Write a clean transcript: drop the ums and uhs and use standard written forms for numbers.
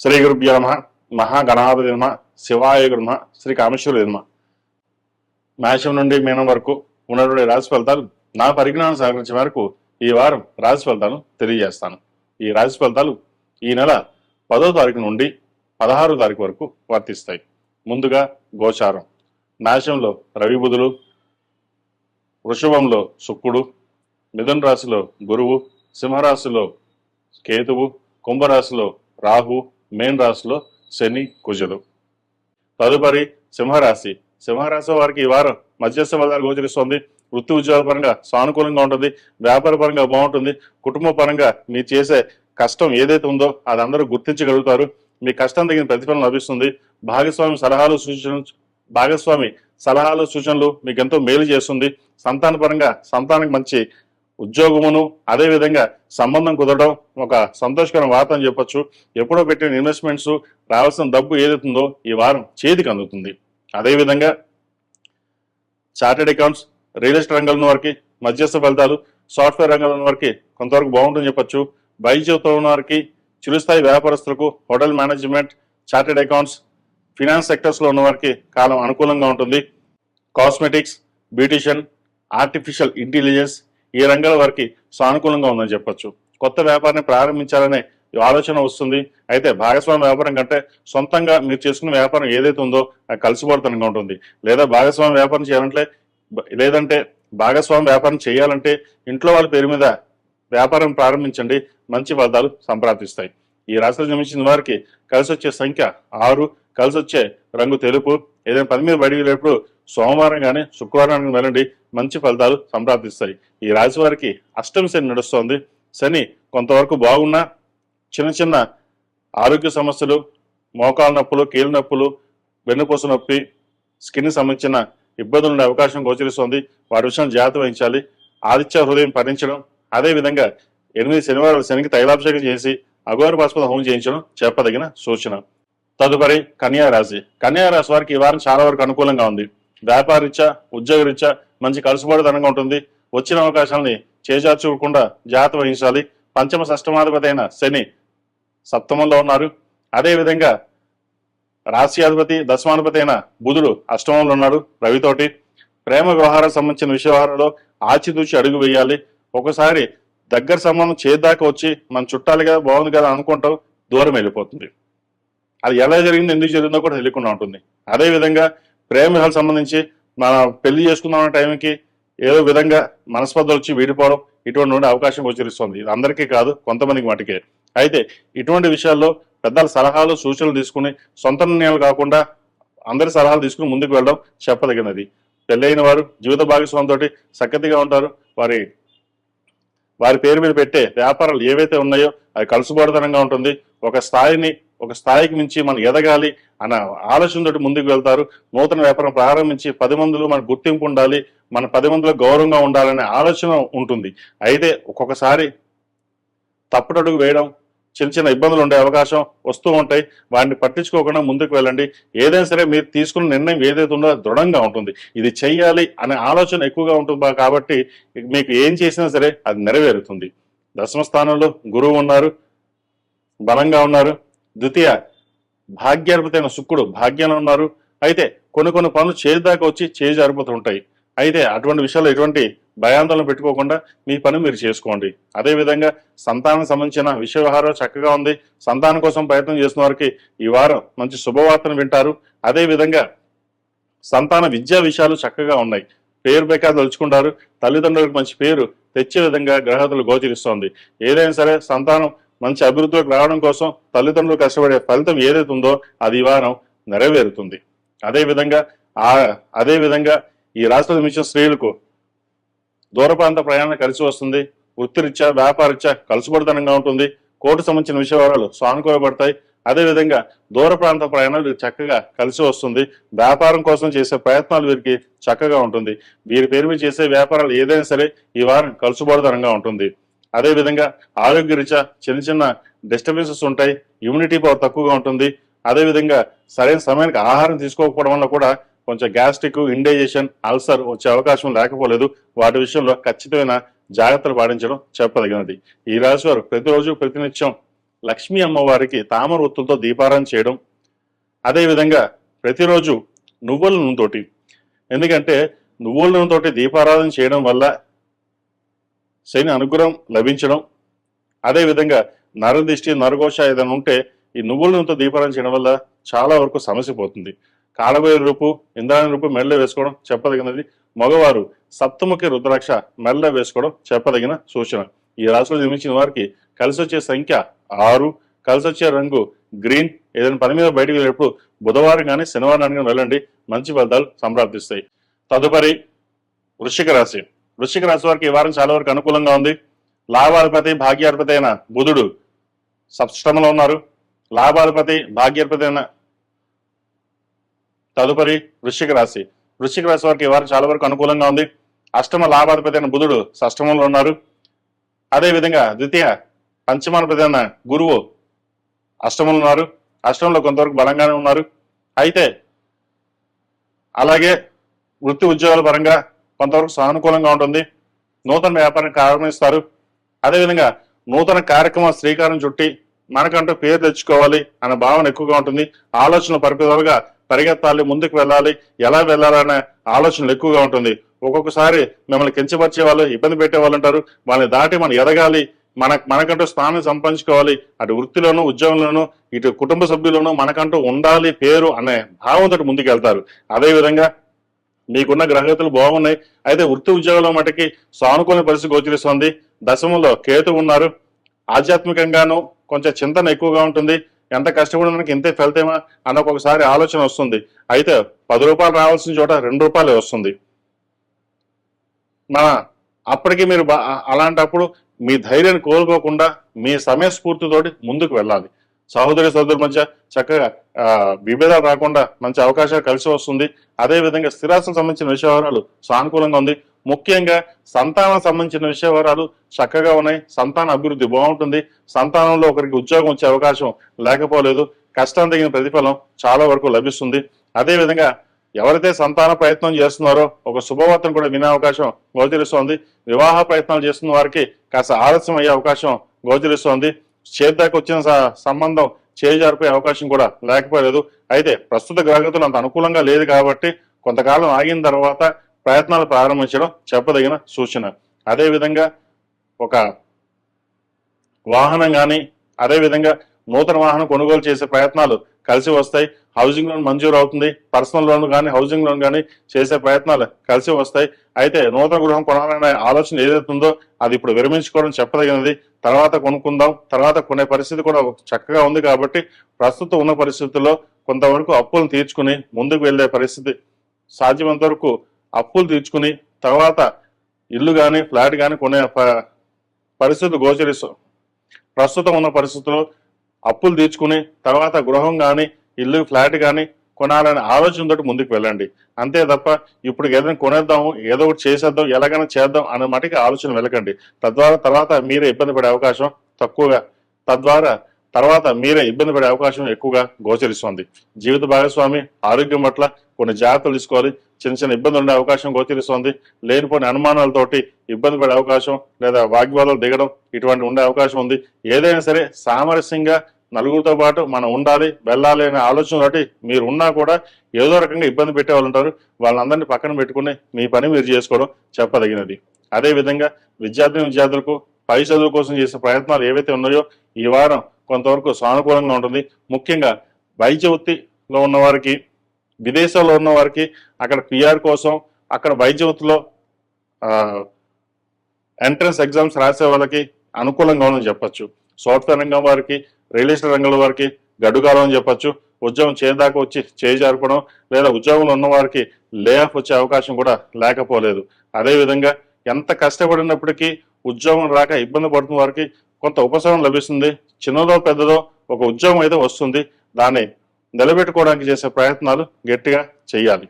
శ్రీ గురుభ్యో నమః. మహాగణాధిపతి నమః. శివాయ నమః. శ్రీ కామేశ్వరుడు నమః. మేషం నుండి మీనం వరకు ఉన్నటువంటి రాశి ఫలితాలు నా పరిజ్ఞానం సహకరించే మేరకు ఈ వారం రాశి ఫలితాలను తెలియజేస్తాను. ఈ రాశి ఫలితాలు ఈ నెల 10వ తారీఖు నుండి 16వ తారీఖు వరకు వర్తిస్తాయి. ముందుగా గోచారం. మేషంలో రవి బుధులు, వృషభంలో శుక్రుడు, మిథున రాశిలో గురువు, సింహరాశిలో కేతువు, కుంభరాశిలో రాహు, మేన్ రాశిలో శని, కుజులు. తదుపరి సింహరాశి. సింహరాశి వారికి ఈ వారం మధ్యస్థ ఫలితాలు గోచరిస్తోంది. వృత్తి ఉద్యోగాల పరంగా సానుకూలంగా ఉంటుంది. వ్యాపార పరంగా బాగుంటుంది. కుటుంబ పరంగా మీరు చేసే కష్టం ఏదైతే ఉందో అది అందరూ గుర్తించగలుగుతారు. మీ కష్టం తగిన ప్రతిఫలం లభిస్తుంది. భాగస్వామి సలహాలు సూచనలు మీకు ఎంతో మేలు చేస్తుంది. సంతాన పరంగా సంతానానికి మంచి ఉద్యోగమును, అదేవిధంగా సంబంధం కుదరడం ఒక సంతోషకరమైన వార్త అని చెప్పొచ్చు. ఎప్పుడో పెట్టిన ఇన్వెస్ట్మెంట్స్ రావాల్సిన డబ్బు ఏదైతుందో ఈ వారం చేతికి అందుతుంది. అదేవిధంగా చార్టెడ్ అకౌంట్స్, రియల్ ఎస్టేట్ రంగంలో వారికి మధ్యస్థ ఫలితాలు, సాఫ్ట్వేర్ రంగంలో వారికి కొంతవరకు బాగుంటుందని చెప్పొచ్చు. వైద్యంతో ఉన్న వారికి, చిరుస్థాయి వ్యాపారస్తులకు, hotel management, chartered accounts, finance సెక్టర్స్లో ఉన్న వారికి కాలం అనుకూలంగా ఉంటుంది. కాస్మెటిక్స్, బ్యూటిషియన్, ఆర్టిఫిషియల్ ఇంటెలిజెన్స్ ఈ రంగాల వారికి సానుకూలంగా ఉందని చెప్పొచ్చు. కొత్త వ్యాపారాన్ని ప్రారంభించాలనే ఆలోచన వస్తుంది. అయితే భాగస్వామి వ్యాపారం కంటే సొంతంగా మీరు చేసుకున్న వ్యాపారం ఏదైతే ఉందో అది కలిసిపడుతనంగా ఉంటుంది. లేదా భాగస్వామి వ్యాపారం చేయాలంటే ఇంట్లో వాళ్ళ పేరు మీద వ్యాపారం ప్రారంభించండి. మంచి ఫలితాలు సంప్రాప్తిస్తాయి. ఈ రాశిలో జన్మించిన వారికి కలిసి వచ్చే సంఖ్య 6, కలిసి వచ్చే రంగు తెలుపు. ఏదైనా పని మీద బయటికి వెళ్ళేప్పుడు సోమవారం కానీ శుక్రవారం వెళ్ళండి. మంచి ఫలితాలు సంప్రాప్తిస్తాయి. ఈ రాశి వారికి అష్టమి శని నడుస్తోంది. శని కొంతవరకు బాగున్నా చిన్న చిన్న ఆరోగ్య సమస్యలు, మోకాలు నొప్పులు, కీళ్ళ నొప్పులు, వెన్నుపూస నొప్పి, స్కిన్ సంబంధించిన ఇబ్బందులు ఉండే అవకాశం గోచరిస్తోంది. వాటి విషయం జాగ్రత్త వహించాలి. ఆదిత్య హృదయం పఠించడం, అదేవిధంగా 8 శనివారాలు శనికి తైలాభిషేకం చేసి అఘోర పాశుపత హోమం చేయించడం చెప్పదగిన సూచన. తదుపరి కన్యారాశి. కన్యారాశి వారికి ఈ వారం చాలా వరకు అనుకూలంగా ఉంది. వ్యాపార రీత్యా, ఉద్యోగ రీత్యా మంచి కలుసుబాటుతనంగా ఉంటుంది. వచ్చిన అవకాశాలని చేజార్చుకోకుండా జాగ్రత్త వహించాలి. పంచమ షష్టమాధిపతి అయిన శని సప్తమంలో ఉన్నారు. అదేవిధంగా రాశ్యాధిపతి, దశమాధిపతి అయిన బుధుడు అష్టమంలో ఉన్నాడు రవితోటి. ప్రేమ వ్యవహారాలకు సంబంధించిన విషయాలలో ఆచితూచి అడుగు వేయాలి. ఒకసారి దగ్గర సంబంధం చేద్దాకా వచ్చి మన చుట్టాలు కదా, బాగుంది కదా అనుకుంటాం, దూరం వెళ్ళిపోతుంది. అది ఎలా జరిగిందో, ఎందుకు జరిగిందో కూడా తెలియకుండా ఉంటుంది. అదేవిధంగా ప్రేమ విషయాలకు సంబంధించి మనం పెళ్లి చేసుకుందాం అనే టైంకి ఏదో విధంగా మనస్పర్ధలు వచ్చి వీడిపోవడం ఇటువంటి అవకాశం గోచరిస్తుంది. ఇది అందరికీ కాదు, కొంతమందికి మటుకే. అయితే ఇటువంటి విషయాల్లో పెద్దల సలహాలు సూచనలు తీసుకుని సొంత నిర్ణయాలు కాకుండా అందరి సలహాలు తీసుకుని ముందుకు వెళ్ళడం చెప్పదగినది. పెళ్ళైన వారు జీవిత భాగస్వామితో సఖ్యతగా ఉంటారు. వారి పేరు మీద పెట్టే వ్యాపారాలు ఏవైతే ఉన్నాయో అవి కలుసుబాటుతనంగా ఉంటుంది. ఒక స్థాయికి మించి మనం ఎదగాలి అన్న ఆలోచనతో ముందుకు వెళ్తారు. నూతన వ్యాపారం ప్రారంభించి 10 మందిలో మనకు గుర్తింపు ఉండాలి, మన 10 మందిలో గౌరవంగా ఉండాలనే ఆలోచన ఉంటుంది. అయితే ఒక్కొక్కసారి తప్పుడడుగు వేయడం, చిన్న చిన్న ఇబ్బందులు ఉండే అవకాశం వస్తూ ఉంటాయి. వాటిని పట్టించుకోకుండా ముందుకు వెళ్ళండి. ఏదైనా సరే మీరు తీసుకున్న నిర్ణయం ఏదైతే ఉందో దృఢంగా ఉంటుంది. ఇది చెయ్యాలి అనే ఆలోచన ఎక్కువగా ఉంటుంది కాబట్టి మీకు ఏం చేసినా సరే అది నెరవేరుతుంది. దశమ స్థానంలో గురువు ఉన్నారు, బలంగా ఉన్నారు. ద్వితీయ భాగ్యాధిపతి అయిన శుక్రుడు భాగ్యంలో ఉన్నారు. అయితే కొన్ని పనులు చేదాకా వచ్చి చేజారిపోతూ ఉంటాయి. అయితే అటువంటి విషయాల్లో ఎటువంటి భయాందోళన పెట్టుకోకుండా మీ పని మీరు చేసుకోండి. అదేవిధంగా సంతానం సంబంధించిన విషయ వ్యవహారం చక్కగా ఉంది. సంతానం కోసం ప్రయత్నం చేసిన వారికి ఈ వారం మంచి శుభవార్తను వింటారు. అదేవిధంగా సంతాన విద్యా విషయాలు చక్కగా ఉన్నాయి. పేరు బెకా తలుచుకుంటారు. తల్లిదండ్రులకు మంచి పేరు తెచ్చే విధంగా గ్రహతులు గోచరిస్తోంది. ఏదైనా సరే సంతానం మంచి అభివృద్ధిలోకి రావడం కోసం తల్లిదండ్రులు కష్టపడే ఫలితం ఏదైతే ఉందో అది ఈ వారం నెరవేరుతుంది. అదేవిధంగా ఈ రాష్ట్ర మిషన్ స్త్రీలకు దూర ప్రాంత ప్రయాణం కలిసి వస్తుంది. వృత్తిరీత్యా, వ్యాపారరీత్యా కలుసుబడితనంగా ఉంటుంది. కోర్టు సంబంధించిన విషయాలు సానుకూలపడతాయి. అదేవిధంగా దూర ప్రాంత ప్రయాణాలు చక్కగా కలిసి వస్తుంది. వ్యాపారం కోసం చేసే ప్రయత్నాలు వీరికి చక్కగా ఉంటుంది. వీరి పేరు మీద చేసే వ్యాపారాలు ఏదైనా సరే ఈ వారం కలుసుబడితనంగా ఉంటుంది. అదేవిధంగా ఆరోగ్య రీత్యా చిన్న చిన్న డిస్టర్బెన్సెస్ ఉంటాయి. ఇమ్యూనిటీ పవర్ తక్కువగా ఉంటుంది. అదేవిధంగా సరైన సమయానికి ఆహారం తీసుకోకపోవడం వల్ల కూడా కొంచెం గ్యాస్ట్రిక్, ఇండైజెషన్, అల్సర్ వచ్చే అవకాశం లేకపోలేదు. వాటి విషయంలో ఖచ్చితమైన జాగ్రత్తలు పాటించడం చెప్పదగినది. ఈ రాశి వారు ప్రతిరోజు ప్రతినిత్యం లక్ష్మీ అమ్మవారికి తామర ఒత్తులతో దీపారాధన చేయడం, అదేవిధంగా ప్రతిరోజు నువ్వుల నూనెతోటి, ఎందుకంటే నువ్వుల నూనెతోటి దీపారాధన చేయడం వల్ల శని అనుగ్రహం లభించడం, అదేవిధంగా నరదిష్టి నరఘోష ఏదైనా ఉంటే ఈ నువ్వుల నూనెతో దీపారాధన చేయడం వల్ల చాలా వరకు సమస్య పోతుంది. కాళభైరవ రూపు, ఇంద్రాణి రూపు మెడలో వేసుకోవడం చెప్పదగినది. మగవారు సప్తముఖి రుద్రాక్ష మెడలో వేసుకోవడం చెప్పదగిన సూచన. ఈ రాశిలో జన్మించిన వారికి కలిసి వచ్చే సంఖ్య 6, కలిసి వచ్చే రంగు గ్రీన్. ఏదైనా పని మీద బయటకు వెళ్ళేటప్పుడు బుధవారం కానీ శనివారం కానీ వెళ్ళండి, మంచి ఫలితాలు సంప్రాప్తిస్తాయి. తదుపరి వృశ్చిక రాశి. వృశ్చిక రాశి వారికి ఈ వారం చాలా వరకు అనుకూలంగా ఉంది. లాభాధిపతి భాగ్యాధిపతి అయిన బుధుడు సప్తమంలో ఉన్నారు. లాభాధిపతి భాగ్యాధిపతి అయిన తదుపరి వృశ్చిక రాశి. వృశ్చిక రాశి వారికి ఈ వారం చాలా వరకు అనుకూలంగా ఉంది. అష్టమ లాభాధిపతి అయిన బుధుడు షష్టమంలో ఉన్నారు. అదేవిధంగా ద్వితీయ పంచమాధిపతి అయిన గురువు అష్టమంలో ఉన్నారు. అష్టమంలో కొంతవరకు బలంగానే ఉన్నారు. అయితే అలాగే వృత్తి ఉద్యోగాల పరంగా కొంతవరకు సానుకూలంగా ఉంటుంది. నూతన వ్యాపారం ప్రారంభిస్తారు. అదేవిధంగా నూతన కార్యక్రమం శ్రీకారం చుట్టి మనకంటూ పేరు తెచ్చుకోవాలి అనే భావన ఎక్కువగా ఉంటుంది. ఆలోచనలు పరిపేదలుగా పరిగెత్తాలి, ముందుకు వెళ్ళాలి, ఎలా వెళ్ళాలనే ఆలోచనలు ఎక్కువగా ఉంటుంది. ఒక్కొక్కసారి మిమ్మల్ని కించపరిచే వాళ్ళు, ఇబ్బంది పెట్టే వాళ్ళు ఉంటారు. వాళ్ళని దాటి మనం ఎదగాలి, మనకంటూ స్థానం సంపాదించుకోవాలి, అటు వృత్తిలోనూ ఉద్యోగంలోనూ ఇటు కుటుంబ సభ్యులను మనకంటూ ఉండాలి పేరు అనే భావంతో ముందుకు వెళ్తారు. అదేవిధంగా మీకున్న గ్రహగతులు బాగున్నాయి. అయితే వృత్తి ఉద్యోగంలో మటుకి సానుకూల పరిస్థితి గోచరిస్తుంది. దశమంలో కేతు ఉన్నారు. ఆధ్యాత్మికంగాను కొంచెం చింతన ఎక్కువగా ఉంటుంది. ఎంత కష్టపడి మనకి ఇంతే ఫలితమా అన్న ఒకసారి ఆలోచన వస్తుంది. అయితే 10 రూపాయలు రావాల్సిన చోట 2 రూపాయలు వస్తుంది. అప్పటికి మీరు అలాంటప్పుడు మీ ధైర్యాన్ని కోల్పోకుండా మీ సమయస్ఫూర్తితోటి ముందుకు వెళ్ళాలి. సహోదరుల మధ్య చక్కగా విభేదాలు రాకుండా మంచి అవకాశాలు కలిసి వస్తుంది. అదేవిధంగా స్థిరాస్తులకు సంబంధించిన విషయవరాలు సానుకూలంగా ఉంది. ముఖ్యంగా సంతానం సంబంధించిన విషయవరాలు చక్కగా ఉన్నాయి. సంతాన అభివృద్ధి బాగుంటుంది. సంతానంలో ఒకరికి ఉద్యోగం వచ్చే అవకాశం లేకపోలేదు. కష్టం తగిన ప్రతిఫలం చాలా వరకు లభిస్తుంది. అదేవిధంగా ఎవరైతే సంతాన ప్రయత్నం చేస్తున్నారో ఒక శుభవార్తను కూడా వినే అవకాశం గోచరిస్తోంది. వివాహ ప్రయత్నాలు చేస్తున్న వారికి కాస్త ఆలస్యం అయ్యే అవకాశం గోచరిస్తోంది. చేద్దాకా వచ్చిన సంబంధం చేజారిపోయే అవకాశం కూడా లేకపోలేదు. అయితే ప్రస్తుత గ్రహగతులు అంత అనుకూలంగా లేదు కాబట్టి కొంతకాలం ఆగిన తర్వాత ప్రయత్నాలు ప్రారంభించడం చెప్పదగిన సూచన. అదేవిధంగా ఒక వాహనం కానీ, అదేవిధంగా నూతన వాహనం కొనుగోలు చేసే ప్రయత్నాలు కలిసి వస్తాయి. హౌసింగ్ లోన్ మంజూరు అవుతుంది. పర్సనల్ లోన్ కానీ హౌసింగ్ లోన్ కానీ చేసే ప్రయత్నాలు కలిసి వస్తాయి. అయితే నూతన గృహం కొనాలనే ఆలోచన ఏదైతే ఉందో అది ఇప్పుడు విరమించుకోవడం చెప్పదగినది. తర్వాత కొనుక్కుందాం, తర్వాత కొనే పరిస్థితి కూడా చక్కగా ఉంది కాబట్టి ప్రస్తుతం ఉన్న పరిస్థితుల్లో కొంతవరకు అప్పులు తీర్చుకుని ముందుకు వెళ్లే పరిస్థితి, సాధ్యమైనంత వరకు అప్పులు తీర్చుకుని తర్వాత ఇల్లు కానీ ఫ్లాట్ కానీ కొనే పరిస్థితి గోచరిస్తాం. ప్రస్తుతం ఉన్న పరిస్థితుల్లో అప్పులు తీర్చుకుని తర్వాత గృహం కానీ ఇల్లు ఫ్లాట్ కానీ కొనాలనే ఆలోచనతో ముందుకు వెళ్ళండి. అంతే తప్ప ఇప్పుడు ఏదైనా కొనేద్దాము, ఏదో ఒకటి చేసేద్దాం, ఎలాగైనా చేద్దాం అనే మటుకి ఆలోచన వెళ్ళకండి. తద్వారా తర్వాత మీరే ఇబ్బంది పడే అవకాశం ఎక్కువగా గోచరిస్తుంది. జీవిత భాగస్వామి ఆరోగ్యం పట్ల కొన్ని జాగ్రత్తలు తీసుకోవాలి. చిన్న చిన్న ఇబ్బందులు ఉండే అవకాశం గోచరిస్తుంది. లేనిపోయిన అనుమానాలతోటి ఇబ్బంది పడే అవకాశం లేదా వాగ్వాదాలు దిగడం ఇటువంటి ఉండే అవకాశం ఉంది. ఏదైనా సరే సామరస్యంగా నలుగురితో పాటు మనం ఉండాలి, వెళ్ళాలి అనే ఆలోచనతోటి మీరు ఉన్నా కూడా ఏదో రకంగా ఇబ్బంది పెట్టే వాళ్ళు ఉంటారు. వాళ్ళందరినీ పక్కన పెట్టుకుని మీ పని మీరు చేసుకోవడం చెప్పదగినది. అదేవిధంగా విద్యార్థులకు పై చదువు కోసం చేసే ప్రయత్నాలు ఏవైతే ఉన్నాయో ఈ వారం కొంతవరకు సానుకూలంగా ఉంటుంది. ముఖ్యంగా వైద్య వృత్తిలో ఉన్న వారికి, విదేశాల్లో ఉన్న వారికి అక్కడ పిఆర్ కోసం అక్కడ వైద్య వృత్తిలో ఎంట్రన్స్ ఎగ్జామ్స్ రాసే వాళ్ళకి అనుకూలంగా ఉందని చెప్పచ్చు. సాఫ్ట్వేర్ రంగం వారికి, రియల్ ఎస్టేట్ రంగంలో వారికి గడుకాలం అని చెప్పచ్చు. ఉద్యోగం చేయదాకా వచ్చి చేజారిపోవడం లేదా ఉద్యోగంలో ఉన్న వారికి లే ఆఫ్ వచ్చే అవకాశం కూడా లేకపోలేదు. అదేవిధంగా ఎంత కష్టపడినప్పటికీ ఉద్యోగం రాక ఇబ్బంది పడుతున్న వారికి కొంత ఉపశమనం లభిస్తుంది. చిన్నదో పెద్దదో ఒక ఉద్యోగం అయితే వస్తుంది. దాన్ని నిలబెట్టుకోవడానికి చేసే ప్రయత్నాలు గట్టిగా చేయాలి.